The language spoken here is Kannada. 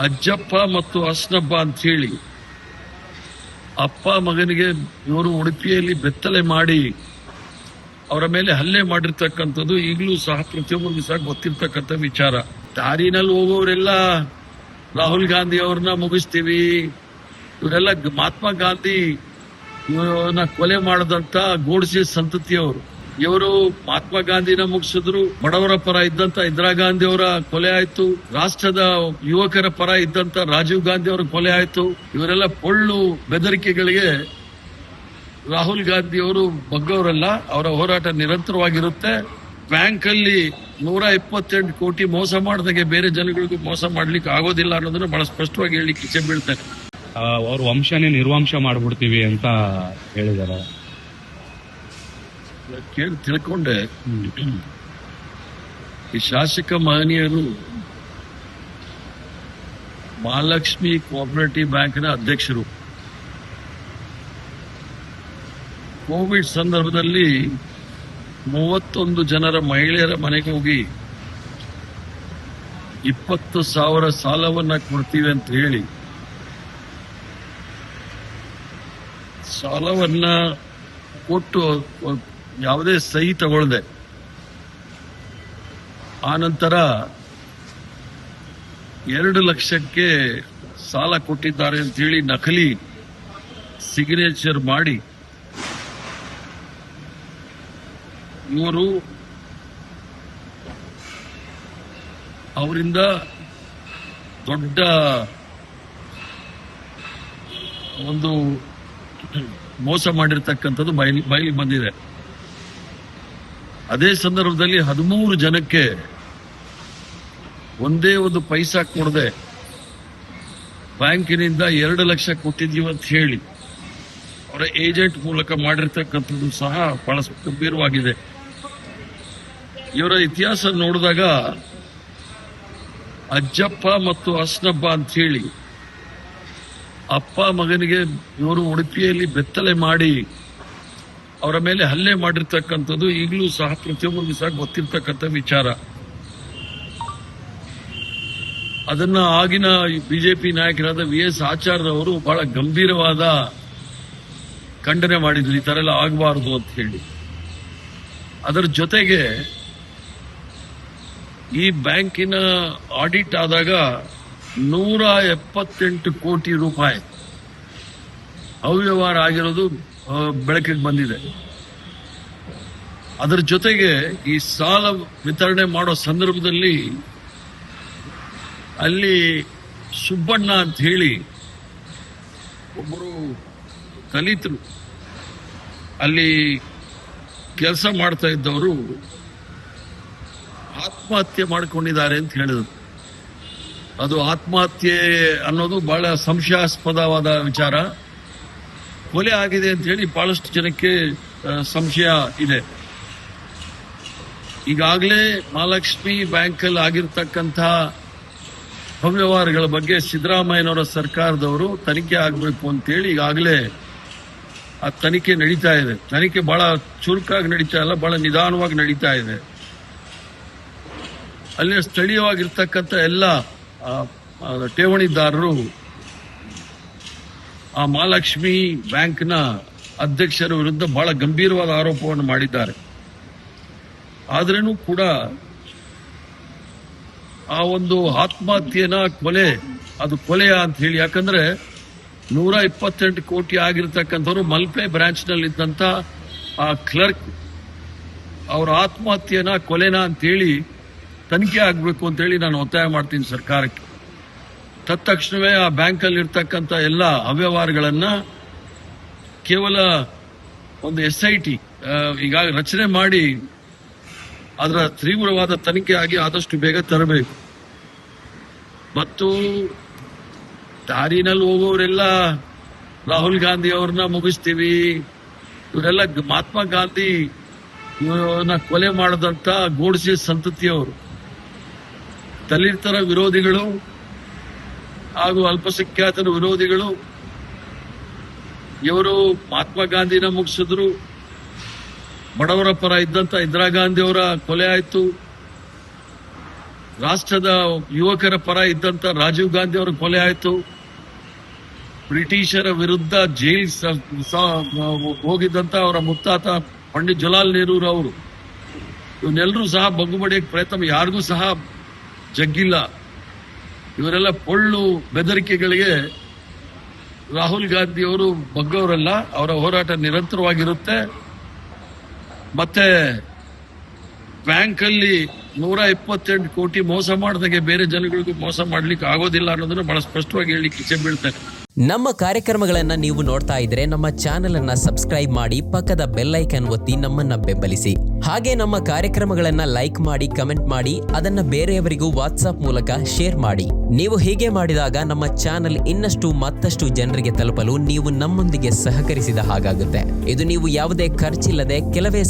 ಅಜ್ಜಪ್ಪ ಮತ್ತು ಹಸ್ನಬ್ಬ ಅಂತ ಹೇಳಿ ಅಪ್ಪ ಮಗನಿಗೆ ಇವರು ಉಡುಪಿಯಲ್ಲಿ ಬೆತ್ತಲೆ ಮಾಡಿ ಅವರ ಮೇಲೆ ಹಲ್ಲೆ ಮಾಡಿರ್ತಕ್ಕಂಥದ್ದು ಈಗಲೂ ಸಹ ಪ್ರತಿಯೊಬ್ಬರಿಗೂ ಸಹ ಗೊತ್ತಿರ್ತಕ್ಕಂಥ ವಿಚಾರ. ದಾರಿನಲ್ಲಿ ಹೋಗೋರೆಲ್ಲ ರಾಹುಲ್ ಗಾಂಧಿ ಅವ್ರನ್ನ ಮುಗಿಸ್ತೀವಿ, ಇವರೆಲ್ಲ ಮಹಾತ್ಮ ಗಾಂಧಿ ಇವರನ್ನ ಕೊಲೆ ಮಾಡದಂತ ಗೋಡ್ಸೆ ಸಂತತಿಯವರು. ಇವರು ಮಹಾತ್ಮ ಗಾಂಧಿನ ಮುಗಿಸಿದ್ರು, ಬಡವರ ಪರ ಇದ್ದಂತ ಇಂದಿರಾ ಗಾಂಧಿ ಅವರ ಕೊಲೆ ಆಯ್ತು, ರಾಷ್ಟ್ರದ ಯುವಕರ ಪರ ಇದ್ದಂತ ರಾಜೀವ್ ಗಾಂಧಿ ಅವರ ಕೊಲೆ ಆಯ್ತು. ಇವರೆಲ್ಲ ಪೊಳ್ಳು ಬೆದರಿಕೆಗಳಿಗೆ ರಾಹುಲ್ ಗಾಂಧಿ ಅವರು ಬಗ್ಗವರಲ್ಲ. ಅವರ ಹೋರಾಟ ನಿರಂತರವಾಗಿರುತ್ತೆ. ಬ್ಯಾಂಕ್ ಅಲ್ಲಿ 128 ಕೋಟಿ ಮೋಸ ಮಾಡಿದಾಗೆ ಬೇರೆ ಜನಗಳಿಗೂ ಮೋಸ ಮಾಡ್ಲಿಕ್ಕೆ ಆಗೋದಿಲ್ಲ ಅನ್ನೋದನ್ನ ಬಹಳ ಸ್ಪಷ್ಟವಾಗಿ ಹೇಳಲಿಕ್ಕೆ ಇಚ್ಛೆ ಬೀಳ್ತಾರೆ. ಅವ್ರ ವಂಶನೇ ನಿರ್ವಂಶ ಮಾಡ್ಬಿಡ್ತೀವಿ ಅಂತ ಹೇಳಿದಾರೆ. ಕೇಳಿ ತಿಳ್ಕೊಂಡೆ. ಈ ಶಾಸಕ ಮಹನೀಯರು ಮಹಾಲಕ್ಷ್ಮಿ ಕೋಆಪರೇಟಿವ್ ಬ್ಯಾಂಕ್ನ ಅಧ್ಯಕ್ಷರು. ಕೋವಿಡ್ ಸಂದರ್ಭದಲ್ಲಿ 31 ಜನರ ಮಹಿಳೆಯರ ಮನೆಗೆ ಹೋಗಿ 20,000 ಸಾಲವನ್ನ ಕೊಡ್ತೀವಿ ಅಂತ ಹೇಳಿ ಸಾಲವನ್ನ ಕೊಟ್ಟು ಯಾವುದೇ ಸಹಿ ತಗೊಳ್ಳದೆ ಆನಂತರ 2 ಲಕ್ಷಕ್ಕೆ ಸಾಲ ಕೊಟ್ಟಿದ್ದಾರೆ ಅಂತ ಹೇಳಿ ನಕಲಿ ಸಿಗ್ನೇಚರ್ ಮಾಡಿ ಇವರು ಅವರಿಂದ ದೊಡ್ಡ ಒಂದು ಮೋಸ ಮಾಡಿರ್ತಕ್ಕಂಥದ್ದು ಬಯಲಿಗೆ ಬಂದಿದೆ. ಅದೇ ಸಂದರ್ಭದಲ್ಲಿ 13 ಜನಕ್ಕೆ ಒಂದೇ ಒಂದು ಪೈಸಾ ಕೊಡದೆ ಬ್ಯಾಂಕಿನಿಂದ 2 ಲಕ್ಷ ಕೊಟ್ಟಿದ್ದೀವಿ ಅಂತ ಹೇಳಿ ಅವರ ಏಜೆಂಟ್ ಮೂಲಕ ಮಾಡಿರ್ತಕ್ಕಂಥದ್ದು ಸಹ ಬಹಳ ಗಂಭೀರವಾಗಿದೆ. ಇವರ ಇತಿಹಾಸ ನೋಡಿದಾಗ ಅಜ್ಜಪ್ಪ ಮತ್ತು ಹಸ್ನಬ್ಬ ಅಂತ ಹೇಳಿ ಅಪ್ಪ ಮಗನಿಗೆ ಇವರು ಉಡುಪಿಯಲ್ಲಿ ಬೆತ್ತಲೆ ಮಾಡಿ ಅವರ ಮೇಲೆ ಹಲ್ಲೆ ಮಾಡಿರ್ತಕ್ಕಂಥದ್ದು ಈಗಲೂ ಸಹ ಪ್ರತಿಯೊಬ್ಬರಿಗೂ ಸಹ ಗೊತ್ತಿರ್ತಕ್ಕಂಥ ವಿಚಾರ. ಅದನ್ನ ಆಗಿನ ಬಿಜೆಪಿ ನಾಯಕರಾದ VS ಆಚಾರ್ಯರವರು ಬಹಳ ಗಂಭೀರವಾದ ಖಂಡನೆ ಮಾಡಿದ್ರು, ಈ ತರ ಎಲ್ಲ ಆಗಬಾರದು ಅಂತ ಹೇಳಿ. ಅದರ ಜೊತೆಗೆ ಈ ಬ್ಯಾಂಕಿನ ಆಡಿಟ್ ಆದಾಗ 178 ಕೋಟಿ ರೂಪಾಯಿ ಅವ್ಯವಹಾರ ಆಗಿರೋದು ಬೆಳಕಿಗೆ ಬಂದಿದೆ. ಅದರ ಜೊತೆಗೆ ಈ ಸಾಲ ವಿತರಣೆ ಮಾಡೋ ಸಂದರ್ಭದಲ್ಲಿ ಅಲ್ಲಿ ಸುಬ್ಬಣ್ಣ ಅಂತ ಹೇಳಿ ಒಬ್ಬರು ದಲಿತರು ಅಲ್ಲಿ ಕೆಲಸ ಮಾಡ್ತಾ ಇದ್ದವರು ಆತ್ಮಹತ್ಯೆ ಮಾಡಿಕೊಂಡಿದ್ದಾರೆ ಅಂತ ಹೇಳಿದ್ರು. ಅದು ಆತ್ಮಹತ್ಯೆ ಅನ್ನೋದು ಬಹಳ ಸಂಶಯಾಸ್ಪದವಾದ ವಿಚಾರ. ಕೊಲೆ ಆಗಿದೆ ಅಂತ ಹೇಳಿ ಬಹಳಷ್ಟು ಜನಕ್ಕೆ ಸಂಶಯ ಇದೆ. ಈಗಾಗಲೇ ಮಹಾಲಕ್ಷ್ಮಿ ಬ್ಯಾಂಕಲ್ಲಿ ಆಗಿರ್ತಕ್ಕಂಥ ಅವ್ಯವಹಾರಗಳ ಬಗ್ಗೆ ಸಿದ್ದರಾಮಯ್ಯನವರ ಸರ್ಕಾರದವರು ತನಿಖೆ ಆಗಬೇಕು ಅಂತೇಳಿ ಈಗಾಗಲೇ ಆ ತನಿಖೆ ನಡೀತಾ ಇದೆ. ತನಿಖೆ ಬಹಳ ಚುರುಕಾಗಿ ನಡೀತಾ ಇಲ್ಲ, ಬಹಳ ನಿಧಾನವಾಗಿ ನಡೀತಾ ಇದೆ. ಅಲ್ಲಿ ಸ್ಥಳೀಯವಾಗಿರ್ತಕ್ಕಂಥ ಎಲ್ಲ ಠೇವಣಿದಾರರು ಆ ಮಹಾಲಕ್ಷ್ಮಿ ಬ್ಯಾಂಕ್ನ ಅಧ್ಯಕ್ಷರ ವಿರುದ್ಧ ಬಹಳ ಗಂಭೀರವಾದ ಆರೋಪವನ್ನು ಮಾಡಿದ್ದಾರೆ. ಆದ್ರೂ ಕೂಡ ಆ ಒಂದು ಆತ್ಮಹತ್ಯೆನ ಅದು ಕೊಲೆಯ ಅಂತ ಹೇಳಿ, ಯಾಕಂದ್ರೆ 128 ಕೋಟಿ ಆಗಿರ್ತಕ್ಕಂಥವ್ರು ಮಲ್ಪೆ ಬ್ರಾಂಚ್ ನಲ್ಲಿದ್ದಂತ ಆ ಕ್ಲರ್ಕ್ ಅವರ ಆತ್ಮಹತ್ಯೆನ ಕೊಲೆನ ಅಂತೇಳಿ ತನಿಖೆ ಆಗಬೇಕು ಅಂತೇಳಿ ನಾನು ಒತ್ತಾಯ ಮಾಡ್ತೀನಿ ಸರ್ಕಾರಕ್ಕೆ. ತತ್ಕ್ಷಣವೇ ಆ ಬ್ಯಾಂಕಲ್ಲಿ ಇರ್ತಕ್ಕಂಥ ಎಲ್ಲ ಅವ್ಯವಹಾರಗಳನ್ನ ಕೇವಲ ಒಂದು SIT ಈಗ ರಚನೆ ಮಾಡಿ ಅದರ ತೀವ್ರವಾದ ತನಿಖೆ ಆಗಿ ಆದಷ್ಟು ಬೇಗ ತರಬೇಕು. ಮತ್ತು ದಾರಿನಲ್ಲಿ ಹೋಗೋರೆಲ್ಲ ರಾಹುಲ್ ಗಾಂಧಿ ಅವ್ರನ್ನ ಮುಗಿಸ್ತೀವಿ, ಇವರೆಲ್ಲ ಮಹಾತ್ಮ ಗಾಂಧಿ ಇವರನ್ನ ಕೊಲೆ ಮಾಡದಂತ ಗೋಡ್ಸೆ ಸಂತತಿಯವರು, ದಲಿತರ ವಿರೋಧಿಗಳು ಹಾಗೂ ಅಲ್ಪಸಂಖ್ಯಾತರ ವಿರೋಧಿಗಳು. ಇವರು ಮಹಾತ್ಮ ಗಾಂಧಿನ ಮುಗಿಸಿದ್ರು, ಬಡವರ ಪರ ಇದ್ದಂತ ಇಂದಿರಾ ಗಾಂಧಿ ಅವರ ಕೊಲೆ ಆಯ್ತು, ರಾಷ್ಟ್ರದ ಯುವಕರ ಪರ ಇದ್ದಂತ ರಾಜೀವ್ ಗಾಂಧಿ ಅವರ ಕೊಲೆ ಆಯಿತು. ಬ್ರಿಟಿಷರ ವಿರುದ್ಧ ಜೈಲ್ ಹೋಗಿದ್ದಂತ ಅವರ ಮುತ್ತಾತ ಪಂಡಿತ್ ಜವಾಹರ್ಲಾಲ್ ನೆಹರು ಅವರು, ಇವನ್ನೆಲ್ಲರೂ ಸಹ ಬಗ್ಗುಬಡಿಯಕ್ಕೆ ಪ್ರಯತ್ನ, ಯಾರಿಗೂ ಸಹ ಜಗ್ಗಿಲ್ಲ. ಇವರೆಲ್ಲ ಪೊಳ್ಳು ಬೆದರಿಕೆಗಳಿಗೆ ರಾಹುಲ್ ಗಾಂಧಿ ಅವರು ಬಗ್ಗವರಲ್ಲ. ಅವರ ಹೋರಾಟ ನಿರಂತರವಾಗಿರುತ್ತೆ. ಮತ್ತೆ ಬ್ಯಾಂಕಲ್ಲಿ 128 ಕೋಟಿ ಮೋಸ ಮಾಡಿದಾಗೆ ಬೇರೆ ಜನಗಳಿಗೂ ಮೋಸ ಮಾಡ್ಲಿಕ್ಕೆ ಆಗೋದಿಲ್ಲ ಅನ್ನೋದನ್ನ ಬಹಳ ಸ್ಪಷ್ಟವಾಗಿ ಹೇಳಲಿಕ್ಕೆ ಇಚ್ಛೆ ಬೀಳ್ತೇನೆ. ನಮ್ಮ ಕಾರ್ಯಕ್ರಮಗಳನ್ನ ನೀವು ನೋಡ್ತಾ ಇದ್ರೆ ನಮ್ಮ ಚಾನೆಲ್ ಅನ್ನ ಸಬ್ಸ್ಕ್ರೈಬ್ ಮಾಡಿ, ಪಕ್ಕದ ಬೆಲ್ ಐಕನ್ ಒತ್ತಿ ನಮ್ಮನ್ನ ಬೆಂಬಲಿಸಿ. ಹಾಗೆ ನಮ್ಮ ಕಾರ್ಯಕ್ರಮಗಳನ್ನ ಲೈಕ್ ಮಾಡಿ, ಕಮೆಂಟ್ ಮಾಡಿ, ಅದನ್ನ ಬೇರೆಯವರಿಗೂ ವಾಟ್ಸ್ಆಪ್ ಮೂಲಕ ಶೇರ್ ಮಾಡಿ. ನೀವು ಹೀಗೆ ಮಾಡಿದಾಗ ನಮ್ಮ ಚಾನೆಲ್ ಇನ್ನಷ್ಟು ಮತ್ತಷ್ಟು ಜನರಿಗೆ ತಲುಪಲು ನೀವು ನಮ್ಮೊಂದಿಗೆ ಸಹಕರಿಸಿದ ಹಾಗಾಗುತ್ತೆ. ಇದು ನೀವು ಯಾವುದೇ ಖರ್ಚಿಲ್ಲದೆ ಕೆಲವೇ